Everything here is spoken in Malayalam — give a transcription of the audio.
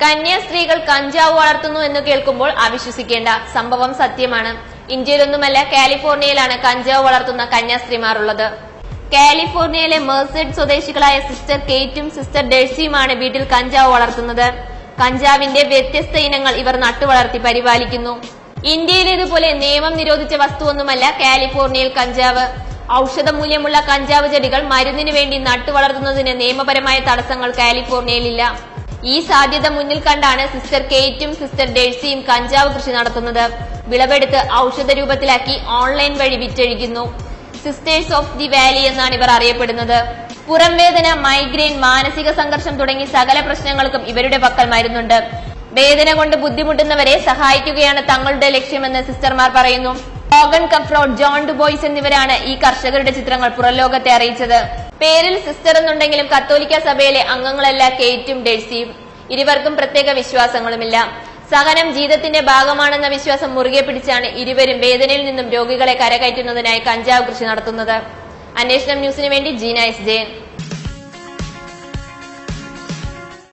കന്യാസ്ത്രീകൾ കഞ്ചാവ് വളർത്തുന്നു എന്ന് കേൾക്കുമ്പോൾ അവിശ്വസിക്കേണ്ട. സംഭവം സത്യമാണ്. ഇന്ത്യയിലൊന്നുമല്ല, കാലിഫോർണിയയിലാണ് കഞ്ചാവ് വളർത്തുന്ന കന്യാസ്ത്രീമാർ ഉള്ളത്. കാലിഫോർണിയയിലെ മെർസെഡ് സ്വദേശികളായ സിസ്റ്റർ കേറ്റും സിസ്റ്റർ ഡെഴ്സിയുമാണ് വീട്ടിൽ കഞ്ചാവ് വളർത്തുന്നത്. കഞ്ചാവിന്റെ വ്യത്യസ്ത ഇനങ്ങൾ ഇവർ നട്ടുവളർത്തി പരിപാലിക്കുന്നു. ഇന്ത്യയിലേതുപോലെ നിയമം നിരോധിച്ച വസ്തുവൊന്നുമല്ല കാലിഫോർണിയയിൽ കഞ്ചാവ്. ഔഷധ മൂല്യമുള്ള കഞ്ചാവ് ചെടികൾ മരുന്നിന് വേണ്ടി നട്ടുവളർത്തുന്നതിന് നിയമപരമായ തടസ്സങ്ങൾ കാലിഫോർണിയയിലില്ല. ഈ സാധ്യത മുന്നിൽ കണ്ടാണ് സിസ്റ്റർ കേറ്റും സിസ്റ്റർ ഡെഴ്സിയും കഞ്ചാവ് കൃഷി നടത്തുന്നത്. വിളവെടുത്ത് ഔഷധ രൂപത്തിലാക്കി ഓൺലൈൻ വഴി വിറ്റഴിക്കുന്നു. സിസ്റ്റേഴ്സ് ഓഫ് ദി വാലി എന്നാണ് ഇവർ അറിയപ്പെടുന്നത്. പുറംവേദന, മൈഗ്രെയിൻ, മാനസിക സംഘർഷം തുടങ്ങി സകല പ്രശ്നങ്ങൾക്കും ഇവരുടെ പക്കൽ മരുന്നുണ്ട്. വേദന കൊണ്ട് ബുദ്ധിമുട്ടുന്നവരെ സഹായിക്കുകയാണ് തങ്ങളുടെ ലക്ഷ്യമെന്ന് സിസ്റ്റർമാർ പറയുന്നു. ലോഗൻ കഫ്രോഡ്, ജോൺ ഡുബോയ്സ് എന്നിവരാണ് ഈ കർഷകരുടെ ചിത്രങ്ങൾ പുറംലോകത്തെ അറിയിച്ചത്. പേരിൽ സിസ്റ്റർ എന്നുണ്ടെങ്കിലും കത്തോലിക്ക സഭയിലെ അംഗങ്ങളല്ല കേറ്റും ഡെഴ്സിയും. ഇരുവർക്കും പ്രത്യേക വിശ്വാസങ്ങളുമില്ല. സഹനം ജീവിതത്തിന്റെ ഭാഗമാണെന്ന വിശ്വാസം മുറുകെ പിടിച്ചാണ് ഇരുവരും വേദനയിൽ നിന്നും രോഗികളെ കരകയറ്റുന്നതിനായി കഞ്ചാവ് കൃഷി നടത്തുന്നത്. അന്വേഷണം ന്യൂസിനു വേണ്ടി ജീന എസ് ജയൻ.